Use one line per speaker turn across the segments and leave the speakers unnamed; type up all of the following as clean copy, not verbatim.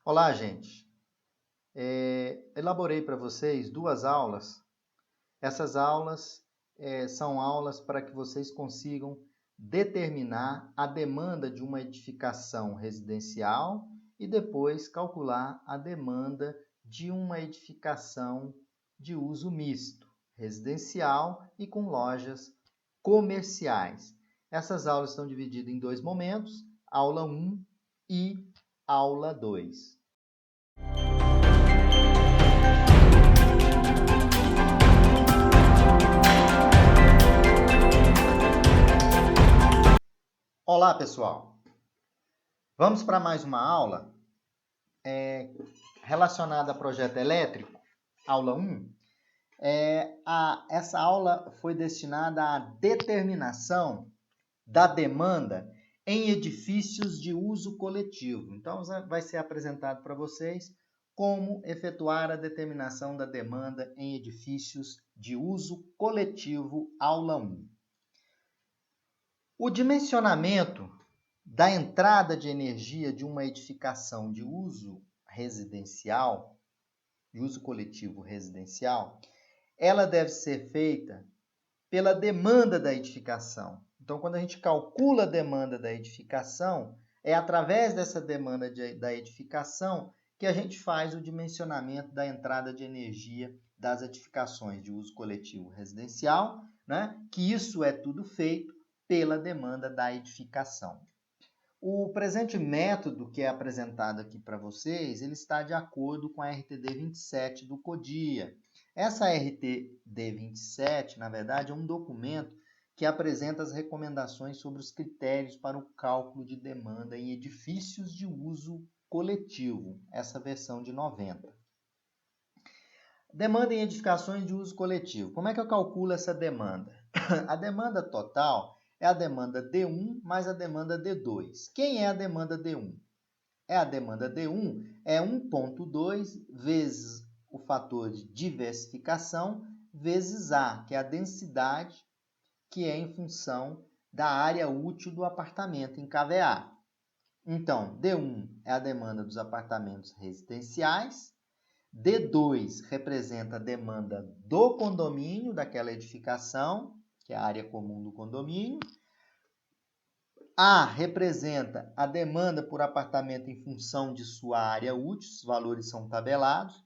Olá, gente. Elaborei para vocês duas aulas. Essas aulas são aulas para que vocês consigam determinar a demanda de uma edificação residencial e depois calcular a demanda de uma edificação de uso misto, residencial e com lojas comerciais. Essas aulas estão divididas em dois momentos, aula 1 e aula 2. Olá, pessoal! Vamos para mais uma aula relacionada a projeto elétrico, aula 1. Essa aula foi destinada à determinação da demanda em edifícios de uso coletivo. Então, vai ser apresentado para vocês como efetuar a determinação da demanda em edifícios de uso coletivo, aula 1. O dimensionamento da entrada de energia de uma edificação de uso residencial, de uso coletivo residencial, ela deve ser feita pela demanda da edificação. Então, quando a gente calcula a demanda da edificação, é através dessa demanda da edificação que a gente faz o dimensionamento da entrada de energia das edificações de uso coletivo residencial, né? Que isso é tudo feito pela demanda da edificação. O presente método que é apresentado aqui para vocês, ele está de acordo com a RTD 27 do CODIA. Essa RTD 27, na verdade, é um documento que apresenta as recomendações sobre os critérios para o cálculo de demanda em edifícios de uso coletivo, essa versão de 90. Demanda em edificações de uso coletivo. Como é que eu calculo essa demanda? A demanda total é a demanda D1 mais a demanda D2. Quem é a demanda D1? A demanda D1 é 1,2 vezes o fator de diversificação vezes A, que é a densidade, que é em função da área útil do apartamento em kVA. Então, D1 é a demanda dos apartamentos residenciais, D2 representa a demanda do condomínio, daquela edificação, que é a área comum do condomínio. A representa a demanda por apartamento em função de sua área útil, os valores são tabelados.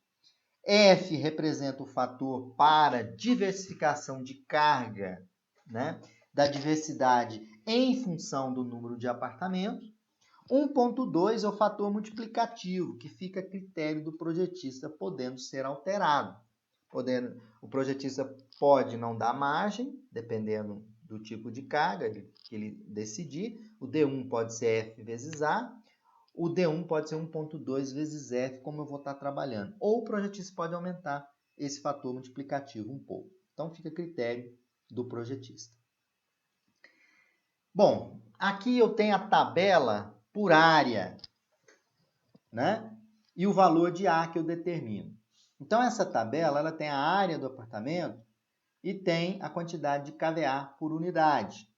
F representa o fator para diversificação de carga, né, da diversidade em função do número de apartamentos. 1,2 é o fator multiplicativo, que fica a critério do projetista, podendo ser alterado. O projetista pode não dar margem, dependendo do tipo de carga que ele decidir. O D1 pode ser F vezes A. O D1 pode ser 1,2 vezes F, como eu vou estar trabalhando. Ou o projetista pode aumentar esse fator multiplicativo um pouco. Então, fica a critério do projetista. Bom, aqui eu tenho a tabela por área, né? E o valor de A que eu determino. Então, essa tabela ela tem a área do apartamento e tem a quantidade de kVA por unidade.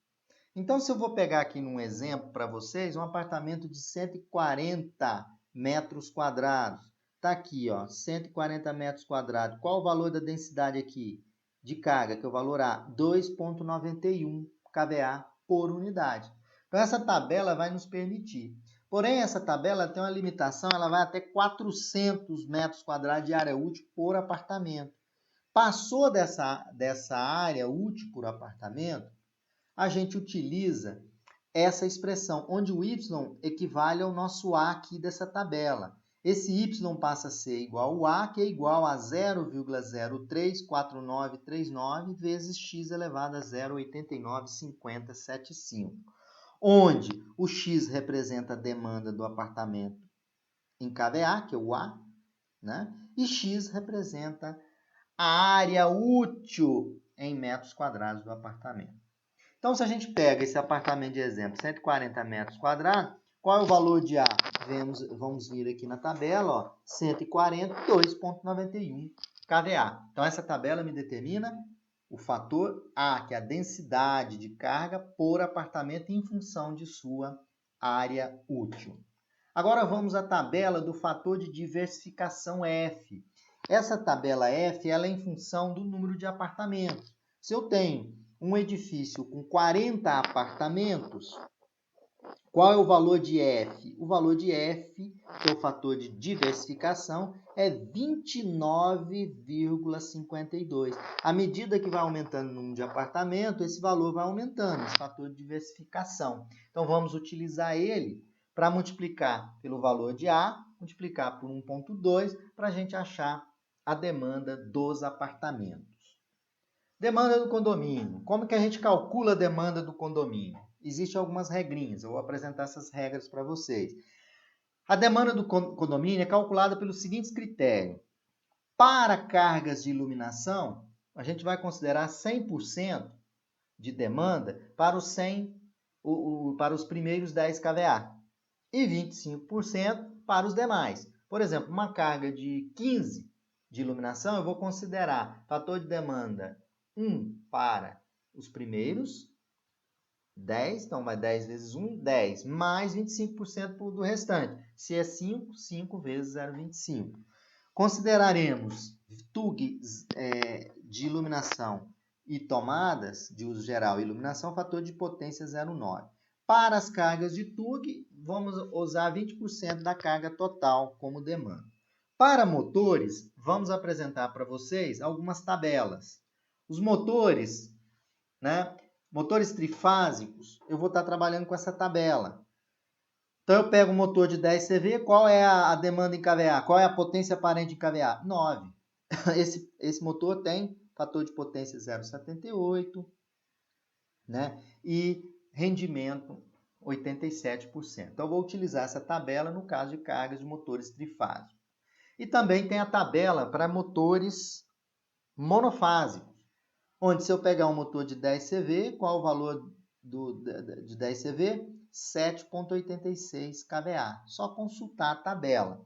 Então, se eu vou pegar aqui num exemplo para vocês, um apartamento de 140 metros quadrados. Está aqui, ó, 140 metros quadrados. Qual o valor da densidade aqui de carga, que é o valor A? 2,91 kVA por unidade. Então, essa tabela vai nos permitir. Porém, essa tabela tem uma limitação, ela vai até 400 metros quadrados de área útil por apartamento. Passou dessa área útil por apartamento, a gente utiliza essa expressão, onde o y equivale ao nosso A aqui dessa tabela. Esse y passa a ser igual ao A, que é igual a 0,034939 vezes x elevado a 0,895075, onde o x representa a demanda do apartamento em kVA, que é o A, né? E x representa a área útil em metros quadrados do apartamento. Então, se a gente pega esse apartamento de exemplo, 140 metros quadrados, qual é o valor de A? Vamos vir aqui na tabela, ó, 142,91 kVA. Então, essa tabela me determina o fator A, que é a densidade de carga por apartamento em função de sua área útil. Agora vamos à tabela do fator de diversificação F. Essa tabela F ela é em função do número de apartamentos. Se eu tenho um edifício com 40 apartamentos, qual é o valor de F? O valor de F, que é o fator de diversificação, é 29,52. À medida que vai aumentando o número de apartamentos, esse valor vai aumentando, esse fator de diversificação. Então, vamos utilizar ele para multiplicar pelo valor de A, multiplicar por 1,2, para a gente achar a demanda dos apartamentos. Demanda do condomínio. Como que a gente calcula a demanda do condomínio? Existem algumas regrinhas, eu vou apresentar essas regras para vocês. A demanda do condomínio é calculada pelos seguintes critérios. Para cargas de iluminação, a gente vai considerar 100% de demanda para os para os primeiros 10 kVA e 25% para os demais. Por exemplo, uma carga de 15 de iluminação, eu vou considerar fator de demanda 1 para os primeiros 10, então vai 10 vezes 1, 10, mais 25% do restante. Se é 5, 5 vezes 0,25. Consideraremos TUG de iluminação e tomadas de uso geral e iluminação, fator de potência 0,9. Para as cargas de TUG, vamos usar 20% da carga total como demanda. Para motores, vamos apresentar para vocês algumas tabelas. Os motores, né? Motores trifásicos, eu vou estar trabalhando com essa tabela. Então, eu pego um motor de 10 CV, qual é a demanda em kVA? Qual é a potência aparente em kVA? 9. Esse motor tem fator de potência 0,78, né? E rendimento 87%. Então, eu vou utilizar essa tabela no caso de cargas de motores trifásicos. E também tem a tabela para motores monofásicos, onde se eu pegar um motor de 10 CV, qual o valor de 10 CV? 7,86 kVA. Só consultar a tabela,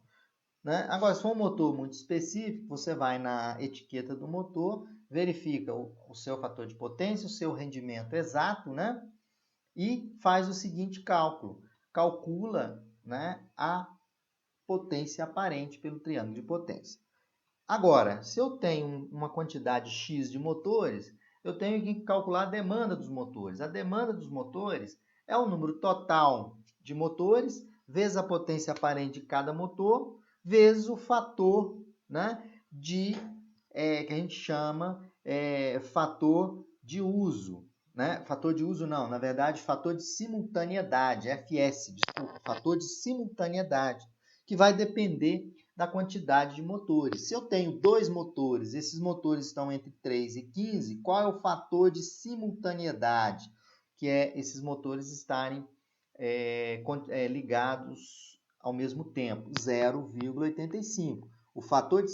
né? Agora, se for um motor muito específico, você vai na etiqueta do motor, verifica o seu fator de potência, o seu rendimento exato, né? E faz o seguinte cálculo. Calcula, né, a potência aparente pelo triângulo de potência. Agora, se eu tenho uma quantidade X de motores, eu tenho que calcular a demanda dos motores. A demanda dos motores é o número total de motores, vezes a potência aparente de cada motor, vezes o fator, né, que a gente chama fator de uso. Né? Fator de uso não, na verdade, fator de simultaneidade, FS, desculpa, fator de simultaneidade, que vai depender da quantidade de motores. Se eu tenho 2 motores, esses motores estão entre 3 e 15, qual é o fator de simultaneidade? Que é esses motores estarem ligados ao mesmo tempo, 0,85. O fator de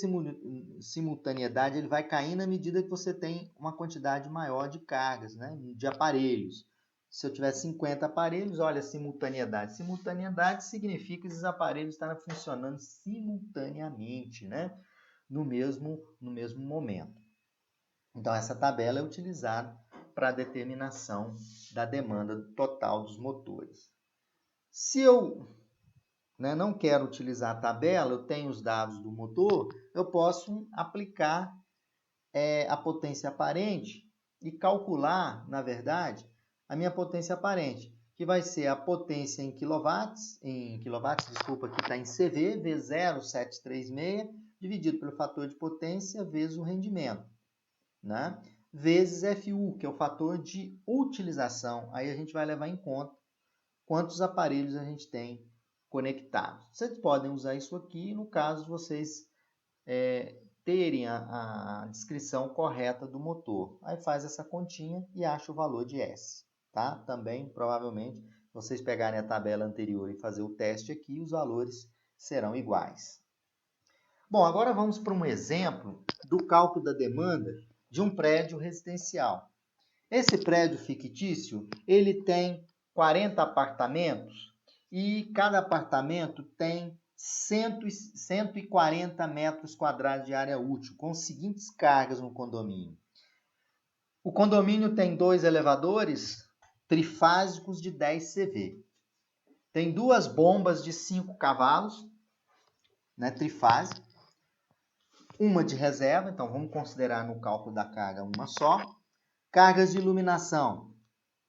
simultaneidade ele vai cair na medida que você tem uma quantidade maior de cargas, né, de aparelhos. Se eu tiver 50 aparelhos, olha, simultaneidade. Simultaneidade significa que esses aparelhos estarem funcionando simultaneamente, né? No mesmo momento. Então, essa tabela é utilizada para a determinação da demanda total dos motores. Se eu não quero utilizar a tabela, eu tenho os dados do motor, eu posso aplicar a potência aparente e calcular, na verdade, a minha potência aparente, que vai ser a potência em quilowatts, desculpa, que está em CV, vezes 0,736, dividido pelo fator de potência, vezes o rendimento, né? Vezes FU, que é o fator de utilização. Aí a gente vai levar em conta quantos aparelhos a gente tem conectados. Vocês podem usar isso aqui, no caso, vocês terem a descrição correta do motor. Aí faz essa continha e acha o valor de S. Tá? Também, provavelmente, se vocês pegarem a tabela anterior e fazer o teste aqui, os valores serão iguais. Bom, agora vamos para um exemplo do cálculo da demanda de um prédio residencial. Esse prédio fictício, ele tem 40 apartamentos e cada apartamento tem 140 metros quadrados de área útil, com as seguintes cargas no condomínio. O condomínio tem 2 elevadores trifásicos de 10 CV. tem duas bombas de 5 cavalos, né, trifase, uma de reserva, então vamos considerar no cálculo da carga uma só. Cargas de iluminação,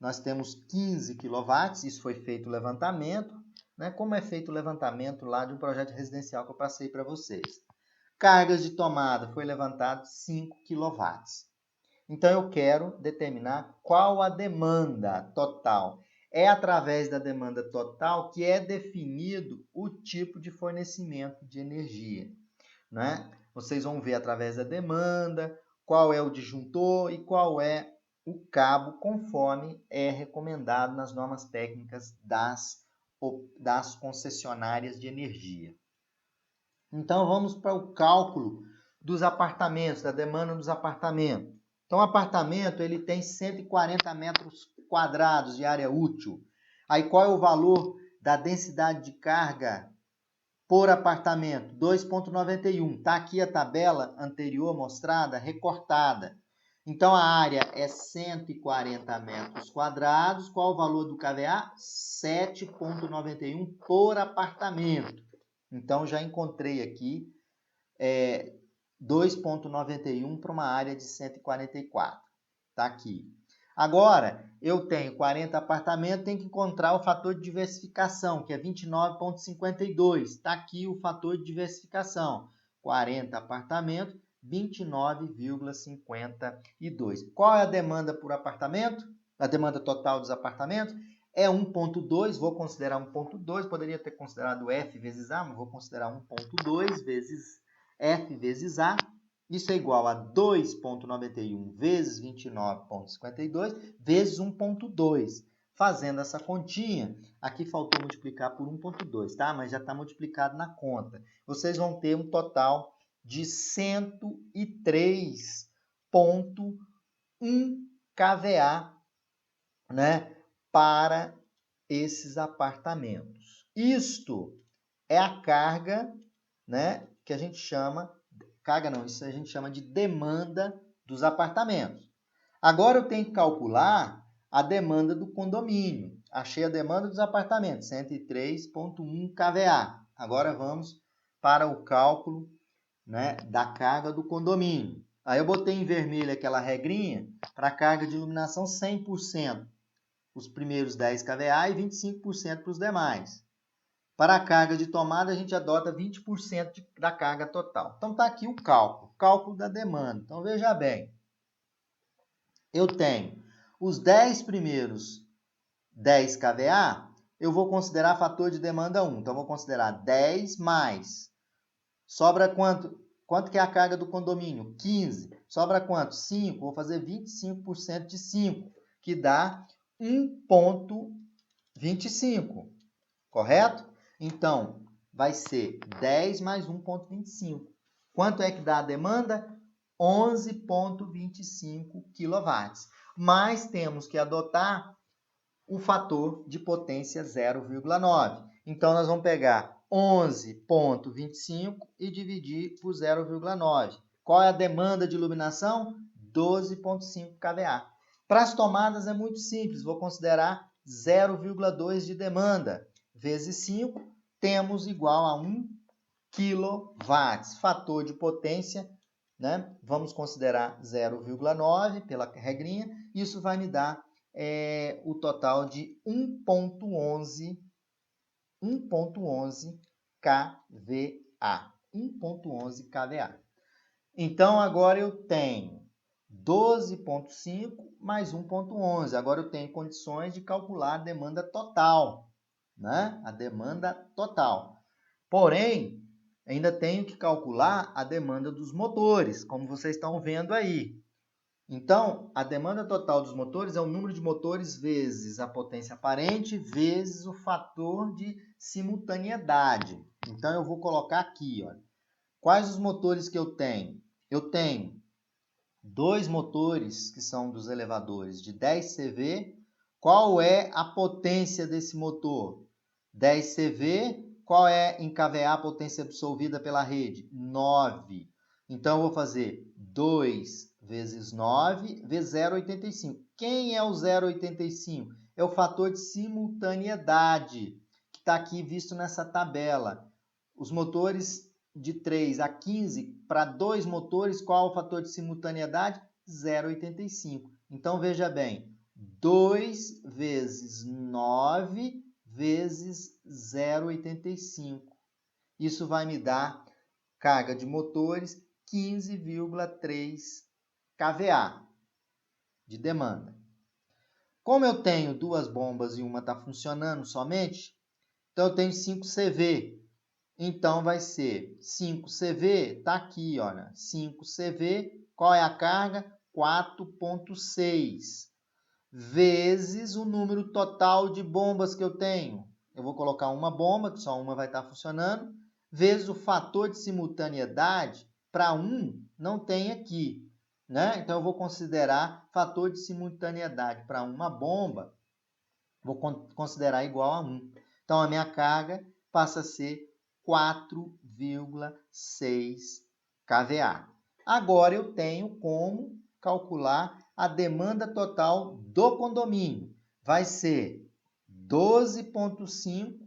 nós temos 15 kW, isso foi feito o levantamento, né? Como é feito o levantamento lá de um projeto residencial que eu passei para vocês. Cargas de tomada, foi levantado 5 kW. Então, eu quero determinar qual a demanda total. É através da demanda total que é definido o tipo de fornecimento de energia, né? Vocês vão ver através da demanda, qual é o disjuntor e qual é o cabo, conforme é recomendado nas normas técnicas das concessionárias de energia. Então, vamos para o cálculo dos apartamentos, da demanda dos apartamentos. Então, o apartamento ele tem 140 metros quadrados de área útil. Aí, qual é o valor da densidade de carga por apartamento? 2,91. Está aqui a tabela anterior mostrada, recortada. Então, a área é 140 metros quadrados. Qual o valor do KVA? 7,91 por apartamento. Então, já encontrei aqui 2,91 para uma área de 144. Está aqui. Agora, eu tenho 40 apartamentos, tenho que encontrar o fator de diversificação, que é 29,52. Está aqui o fator de diversificação. 40 apartamentos, 29,52. Qual é a demanda por apartamento? A demanda total dos apartamentos? É 1,2, vou considerar 1,2, poderia ter considerado F vezes A, mas vou considerar 1,2 vezes F vezes A. Isso é igual a 2,91 vezes 29,52 vezes 1,2. Fazendo essa continha, aqui faltou multiplicar por 1,2, tá? Mas já está multiplicado na conta. Vocês vão ter um total de 103,1 kVA, né, para esses apartamentos. Isto é a carga, né, que a gente chama, carga não, isso a gente chama de demanda dos apartamentos. Agora eu tenho que calcular a demanda do condomínio. Achei a demanda dos apartamentos, 103,1 kVA. Agora vamos para o cálculo, né, da carga do condomínio. Aí eu botei em vermelho aquela regrinha para a carga de iluminação 100%. Os primeiros 10 kVA e 25% para os demais. Para a carga de tomada, a gente adota 20% da carga total. Então, está aqui o cálculo da demanda. Então, veja bem, eu tenho os 10 primeiros 10 kVA, eu vou considerar fator de demanda 1. Então, vou considerar 10 mais. Sobra quanto? Quanto que é a carga do condomínio? 15. Sobra quanto? 5. Vou fazer 25% de 5, que dá 1,25, correto? Então, vai ser 10 mais 1,25. Quanto é que dá a demanda? 11,25 kW. Mas temos que adotar o fator de potência 0,9. Então, nós vamos pegar 11,25 e dividir por 0,9. Qual é a demanda de iluminação? 12,5 kVA. Para as tomadas é muito simples, vou considerar 0,2 de demanda, vezes 5, temos igual a 1 kW. Fator de potência, né? Vamos considerar 0,9 pela regrinha, isso vai me dar o total de 1,11 kVA. 1,11 kVA. Então, agora eu tenho 12,5 mais 1,11. Agora eu tenho condições de calcular a demanda total, né? A demanda total. Porém, ainda tenho que calcular a demanda dos motores, como vocês estão vendo aí. Então, a demanda total dos motores é o número de motores vezes a potência aparente vezes o fator de simultaneidade. Então, eu vou colocar aqui, ó, quais os motores que eu tenho? Eu tenho 2 motores que são dos elevadores de 10 CV. Qual é a potência desse motor? 10 CV. Qual é em kVA a potência absorvida pela rede? 9. Então, eu vou fazer 2 vezes 9 vezes 0,85. Quem é o 0,85? É o fator de simultaneidade, que está aqui visto nessa tabela. Os motores de 3 a 15, para 2 motores, qual o fator de simultaneidade? 0,85. Então, veja bem, 2 vezes 9 vezes 0,85. Isso vai me dar carga de motores 15,3 kVA de demanda. Como eu tenho 2 bombas e uma está funcionando somente, então eu tenho 5 CV. Então vai ser 5 CV, está aqui, olha, 5 CV, qual é a carga? 4,6 vezes o número total de bombas que eu tenho. Eu vou colocar uma bomba, que só uma vai estar funcionando, vezes o fator de simultaneidade, para 1 não tem aqui, né? Então eu vou considerar fator de simultaneidade para uma bomba, vou considerar igual a 1. Então a minha carga passa a ser 4,6 kVA. Agora eu tenho como calcular a demanda total do condomínio. Vai ser 12,5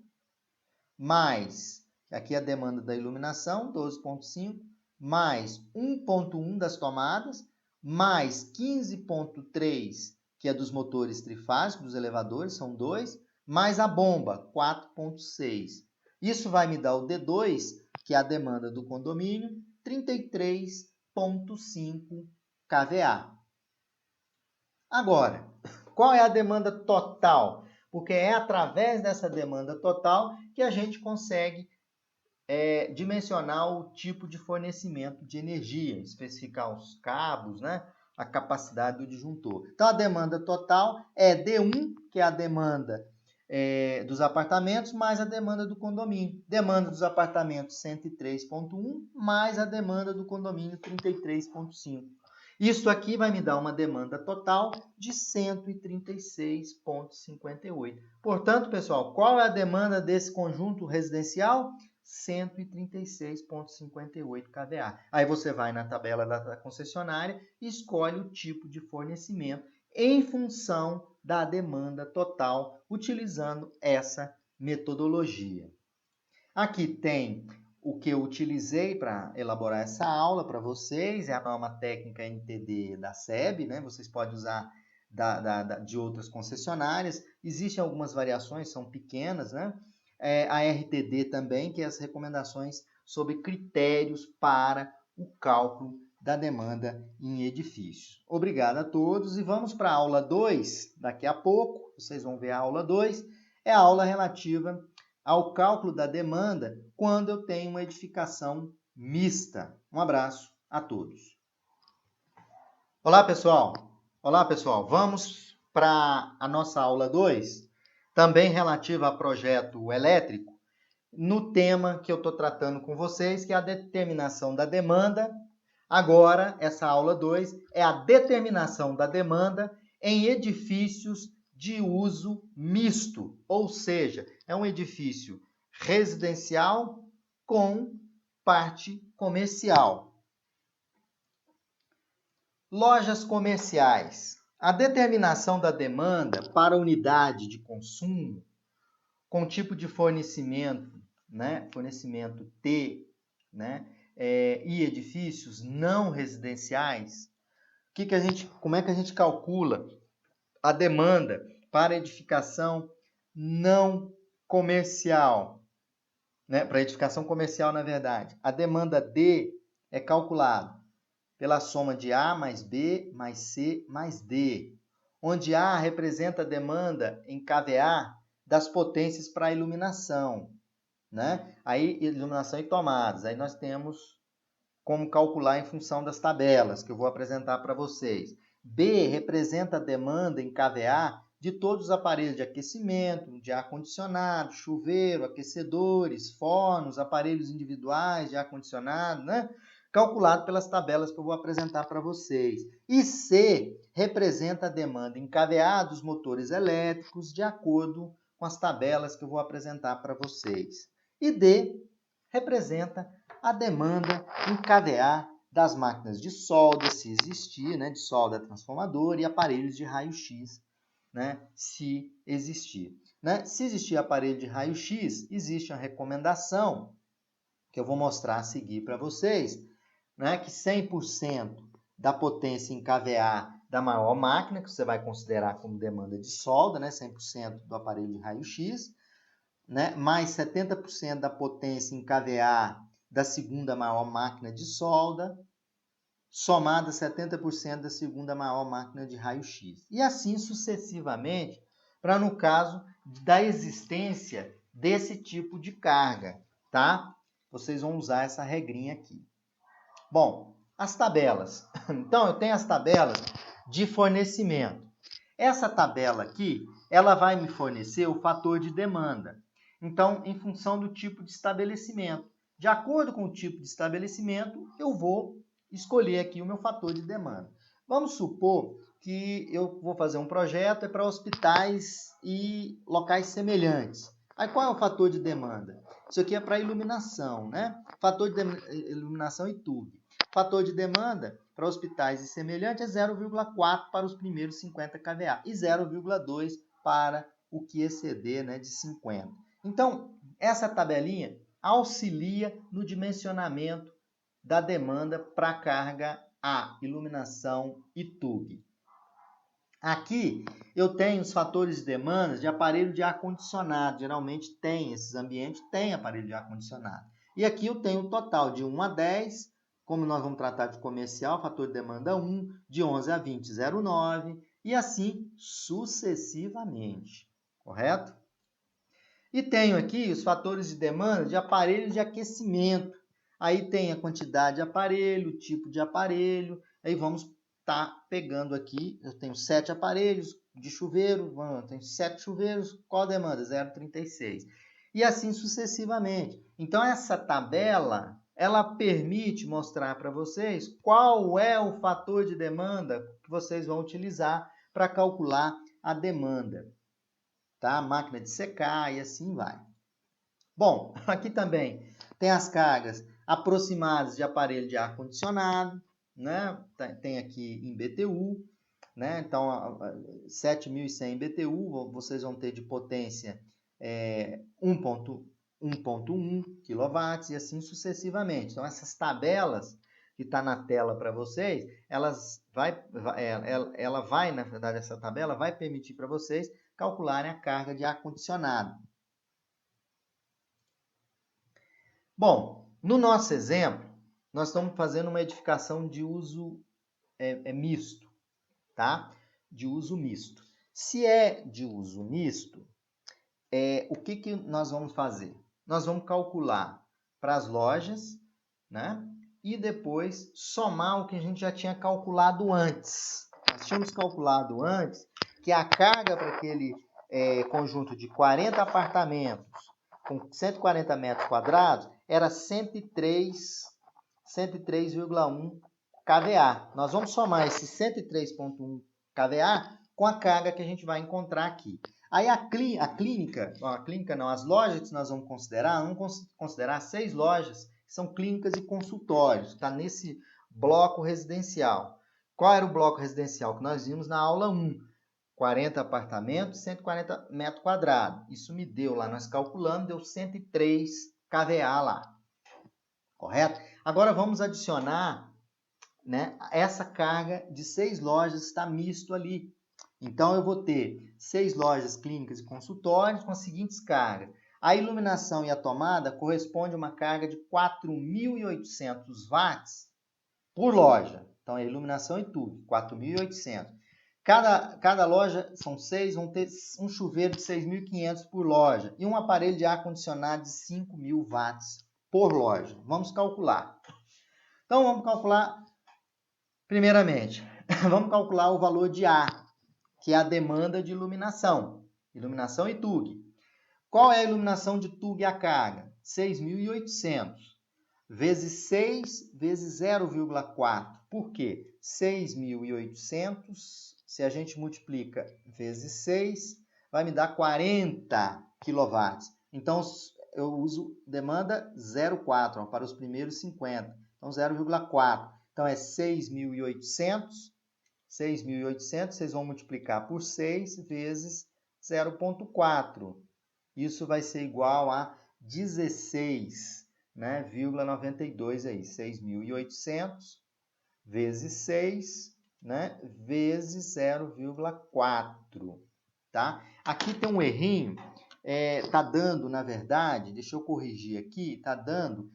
mais, aqui a demanda da iluminação, 12,5, mais 1,1 das tomadas, mais 15,3, que é dos motores trifásicos, dos elevadores, são 2, mais a bomba, 4,6. Isso vai me dar o D2, que é a demanda do condomínio, 33,5 kVA. Agora, qual é a demanda total? Porque é através dessa demanda total que a gente consegue dimensionar o tipo de fornecimento de energia, especificar os cabos, né? A capacidade do disjuntor. Então, a demanda total é D1, que é a demanda dos apartamentos, mais a demanda do condomínio. Demanda dos apartamentos, 103,1, mais a demanda do condomínio, 33,5. Isso aqui vai me dar uma demanda total de 136,58. Portanto, pessoal, qual é a demanda desse conjunto residencial? 136,58 kVA. Aí você vai na tabela da concessionária e escolhe o tipo de fornecimento em função da demanda total, utilizando essa metodologia. Aqui tem o que eu utilizei para elaborar essa aula para vocês, é a norma técnica NTD da SEB, né? Vocês podem usar de outras concessionárias. Existem algumas variações, são pequenas, né? A RTD também, que é as recomendações sobre critérios para o cálculo da demanda em edifícios. Obrigado a todos e vamos para a aula 2. Daqui a pouco, vocês vão ver a aula 2. É a aula relativa ao cálculo da demanda quando eu tenho uma edificação mista. Um abraço a todos. Olá, pessoal. Olá, pessoal. Vamos para a nossa aula 2, também relativa a projeto elétrico, no tema que eu estou tratando com vocês, que é a determinação da demanda. Agora, essa aula 2 é a determinação da demanda em edifícios de uso misto, ou seja, é um edifício residencial com parte comercial. Lojas comerciais. A determinação da demanda para unidade de consumo com tipo de fornecimento, né? Fornecimento T, né? E edifícios não residenciais. Como é que a gente calcula a demanda para edificação não comercial, né? Para edificação comercial, na verdade. A demanda D é calculada pela soma de A mais B mais C mais D, onde A representa a demanda em kVA das potências para a iluminação, né? Aí, iluminação e tomadas. Aí nós temos como calcular em função das tabelas que eu vou apresentar para vocês. B representa a demanda em kVA de todos os aparelhos de aquecimento, de ar-condicionado, chuveiro, aquecedores, fornos, aparelhos individuais de ar-condicionado, né? Calculado pelas tabelas que eu vou apresentar para vocês. E C representa a demanda em kVA dos motores elétricos, de acordo com as tabelas que eu vou apresentar para vocês. E D representa a demanda em kVA das máquinas de solda, se existir, né, de solda transformadora, e aparelhos de raio-x, né, se existir. né? Se existir aparelho de raio-x, existe uma recomendação que eu vou mostrar a seguir para vocês, né? Que 100% da potência em kVA da maior máquina, que você vai considerar como demanda de solda, né? 100% do aparelho de raio-x, né? Mais 70% da potência em kVA da segunda maior máquina de solda, somada a 70% da segunda maior máquina de raio-x. E assim sucessivamente, para no caso da existência desse tipo de carga, tá? Vocês vão usar essa regrinha aqui. Bom, as tabelas. Então, eu tenho as tabelas de fornecimento. Essa tabela aqui, ela vai me fornecer o fator de demanda. Então, em função do tipo de estabelecimento. De acordo com o tipo de estabelecimento, eu vou escolher aqui o meu fator de demanda. Vamos supor que eu vou fazer um projeto para hospitais e locais semelhantes. Aí qual é o fator de demanda? Isso aqui é para iluminação, né? Fator de iluminação e TUG. Fator de demanda para hospitais e semelhantes é 0,4 para os primeiros 50 kVA e 0,2 para o que exceder, né, de 50. Então, essa tabelinha auxilia no dimensionamento da demanda para carga A, iluminação e TUG. Aqui eu tenho os fatores de demanda de aparelho de ar-condicionado. Geralmente tem, esses ambientes têm aparelho de ar-condicionado. E aqui eu tenho o total de 1 a 10, como nós vamos tratar de comercial, fator de demanda 1, de 11 a 20, 0,9, e assim sucessivamente, correto? E tenho aqui os fatores de demanda de aparelho de aquecimento. Aí tem a quantidade de aparelho, o tipo de aparelho, aí vamos pegando aqui, eu tenho 7 aparelhos de chuveiro, eu tenho 7 chuveiros, qual a demanda? 0,36. E assim sucessivamente. Então, essa tabela, ela permite mostrar para vocês qual é o fator de demanda que vocês vão utilizar para calcular a demanda. Tá? Máquina de secar e assim vai. Bom, aqui também tem as cargas aproximadas de aparelho de ar-condicionado, né? Tem aqui em BTU, né? Então, 7.100 BTU, vocês vão ter de potência 1.1 kW e assim sucessivamente. Então, essas tabelas que está na tela para vocês, ela vai, na verdade, essa tabela vai permitir para vocês calcularem a carga de ar-condicionado. Bom, no nosso exemplo, nós estamos fazendo uma edificação de uso misto, tá? De uso misto. Se é de uso misto, o que nós vamos fazer? Nós vamos calcular para as lojas, né? E depois somar o que a gente já tinha calculado antes. Nós tínhamos calculado antes que a carga para aquele conjunto de 40 apartamentos com 140 metros quadrados era 103,1 kVA. Nós vamos somar esse 103,1 kVA com a carga que a gente vai encontrar aqui. Aí as lojas que nós vamos considerar 6 lojas, que são clínicas e consultórios, está nesse bloco residencial. Qual era o bloco residencial que nós vimos na aula 1? 40 apartamentos, 140 metros quadrados. Isso me deu lá, nós calculamos, deu 103 kVA lá. Correto? Agora vamos adicionar, né, essa carga de 6 lojas, está misto ali. Então, eu vou ter 6 lojas clínicas e consultórios com as seguintes cargas. A iluminação e a tomada corresponde a uma carga de 4.800 watts por loja. Então, a iluminação e tudo, 4.800. Cada loja, são 6, vão ter um chuveiro de 6.500 por loja e um aparelho de ar-condicionado de 5.000 watts por loja. Vamos calcular. Então, vamos calcular, primeiramente, vamos calcular o valor de A, que é a demanda de iluminação e TUG. Qual é a iluminação de TUG e a carga? 6.800 vezes 6 vezes 0,4. Por quê? 6.800, se a gente multiplica vezes 6, vai me dar 40 kW. Então, eu uso demanda 0,4 para os primeiros 50. Então, 0,4. Então, é 6.800. 6.800, vocês vão multiplicar por 6 vezes 0,4. Isso vai ser igual a 16, né, 92 aí, 6.800 vezes 6, né, vezes 0,4, tá? Aqui tem um errinho, tá dando, na verdade, deixa eu corrigir aqui, tá dando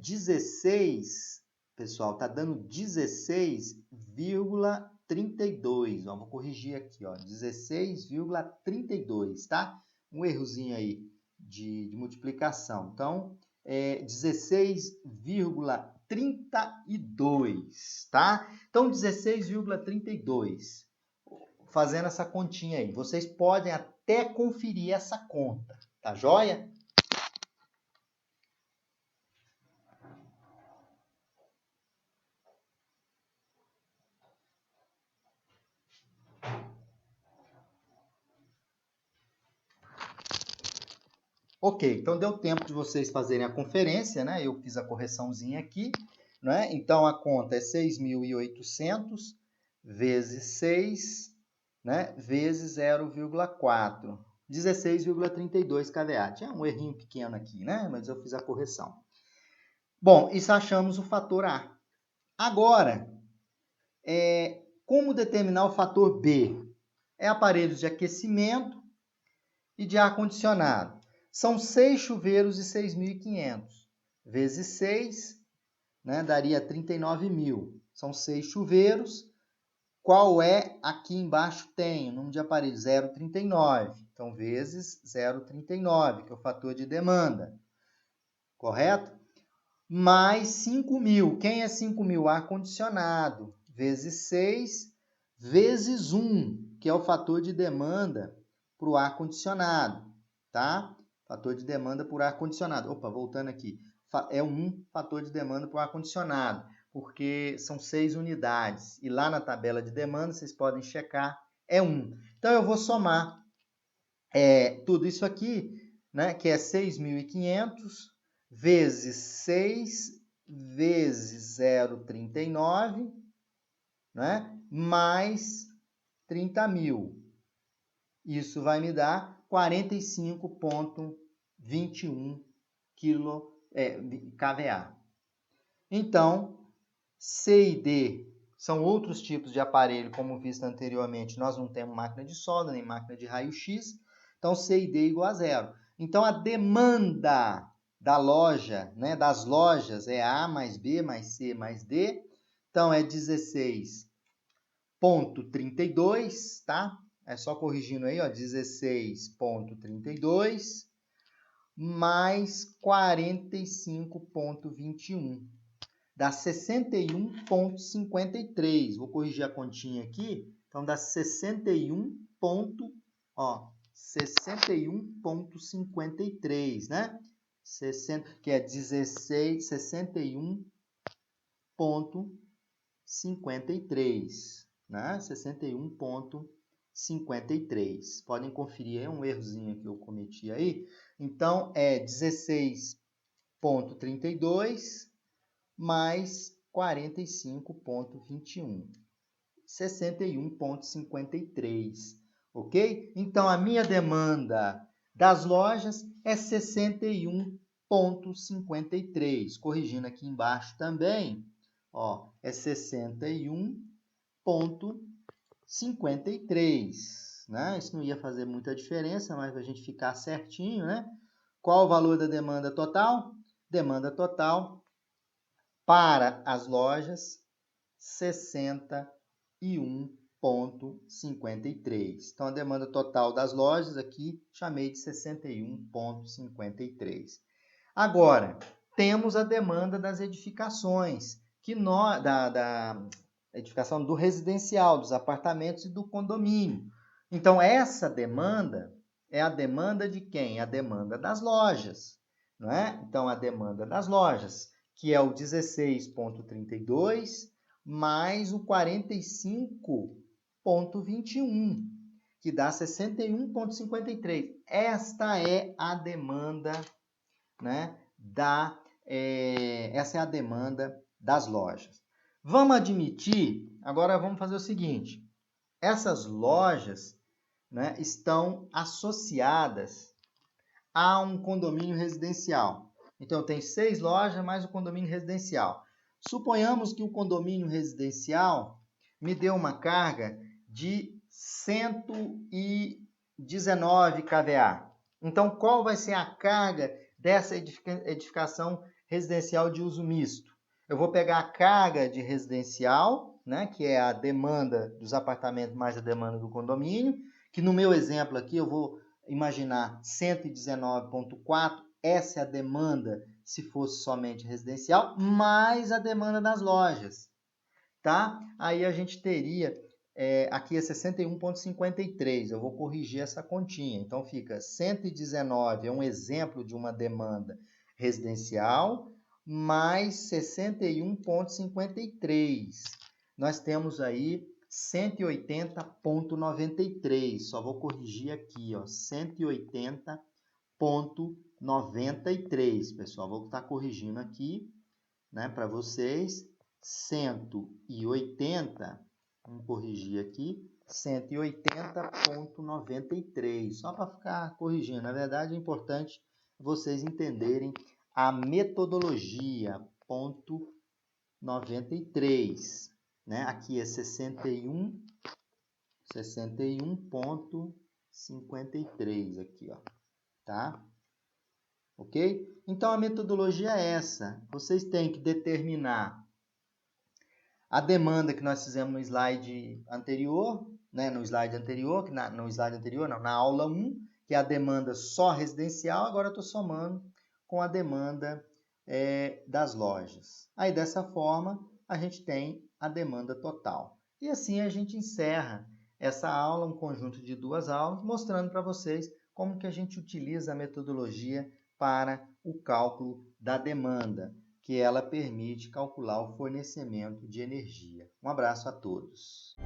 16, pessoal, tá dando 16,32, ó, vou corrigir aqui, ó, 16,32, tá? Um errozinho aí de multiplicação. Então, 16,32, tá? Então, 16,32. Fazendo essa continha aí. Vocês podem até conferir essa conta, tá joia? Ok, então deu tempo de vocês fazerem a conferência, né? Eu fiz a correçãozinha aqui, né? Então, a conta é 6.800 vezes 6, né? Vezes 0,4. 16,32 kVA. Tinha um errinho pequeno aqui, né? Mas eu fiz a correção. Bom, isso achamos o fator A. Agora, como determinar o fator B? É aparelhos de aquecimento e de ar-condicionado. São 6 chuveiros e 6.500. Vezes 6, né, daria 39.000. São 6 chuveiros. Qual é? Aqui embaixo tem o número de aparelhos, 0,39. Então, vezes 0,39, que é o fator de demanda. Correto? Mais 5.000. Quem é 5.000? Ar-condicionado. Vezes 6, vezes 1, que é o fator de demanda para o ar-condicionado, tá? Fator de demanda por ar-condicionado. Opa, voltando aqui. É 1 fator de demanda para o ar-condicionado, porque são 6 unidades. E lá na tabela de demanda, vocês podem checar, é 1. Então, eu vou somar tudo isso aqui, né, que é 6.500 vezes 6 vezes 0,39, né, mais 30.000. Isso vai me dar 45,21 kVA. Então, C e D são outros tipos de aparelho, como visto anteriormente. Nós não temos máquina de solda, nem máquina de raio-x. Então, C e D igual a 0. Então, a demanda da loja, né, das lojas é A mais B mais C mais D. Então, é 16,32, tá? É só corrigindo aí, ó, 16,32 mais 45,21. Dá 61,53. Vou corrigir a continha aqui. Então, dá 61,53, né? Que é 61,53, né? 61,53. Podem conferir, é um errozinho que eu cometi aí. Então, é 16,32 mais 45,21. 61,53. Ok? Então, a minha demanda das lojas é 61,53. Corrigindo aqui embaixo também, ó, é 61,53. Né? Isso não ia fazer muita diferença, mas para a gente ficar certinho, né? Qual o valor da demanda total? Demanda total para as lojas, 61,53. Então, a demanda total das lojas aqui, chamei de 61,53. Agora, temos a demanda das edificações, da edificação do residencial, dos apartamentos e do condomínio. Então, essa demanda é a demanda de quem? A demanda das lojas, não é? Então, a demanda das lojas, que é o 16,32 mais o 45,21, que dá 61,53. Esta é a demanda, né, essa é a demanda das lojas. Vamos admitir, agora vamos fazer o seguinte, essas lojas, né, estão associadas a um condomínio residencial. Então, tem 6 lojas mais o condomínio residencial. Suponhamos que o condomínio residencial me deu uma carga de 119 kVA. Então, qual vai ser a carga dessa edificação residencial de uso misto? Eu vou pegar a carga de residencial, né, que é a demanda dos apartamentos mais a demanda do condomínio, que no meu exemplo aqui eu vou imaginar 119,4, essa é a demanda se fosse somente residencial, mais a demanda das lojas, tá? Aí a gente teria, aqui é 61,53, eu vou corrigir essa continha, então fica 119, é um exemplo de uma demanda residencial, mais 61,53. Nós temos aí 180,93, só vou corrigir aqui, ó, 180,93, pessoal, vou estar corrigindo aqui, né, para vocês, 180, vamos corrigir aqui, 180,93, só para ficar corrigindo, na verdade é importante vocês entenderem a metodologia, ponto 93, né? Aqui é 61,53 aqui, ó, tá? Ok? Então, a metodologia é essa. Vocês têm que determinar a demanda que nós fizemos no slide anterior, né? Na aula 1, que é a demanda só residencial, agora eu estou somando com a demanda das lojas. Aí, dessa forma, a gente tem a demanda total. E assim a gente encerra essa aula, um conjunto de 2 aulas, mostrando para vocês como que a gente utiliza a metodologia para o cálculo da demanda, que ela permite calcular o fornecimento de energia. Um abraço a todos.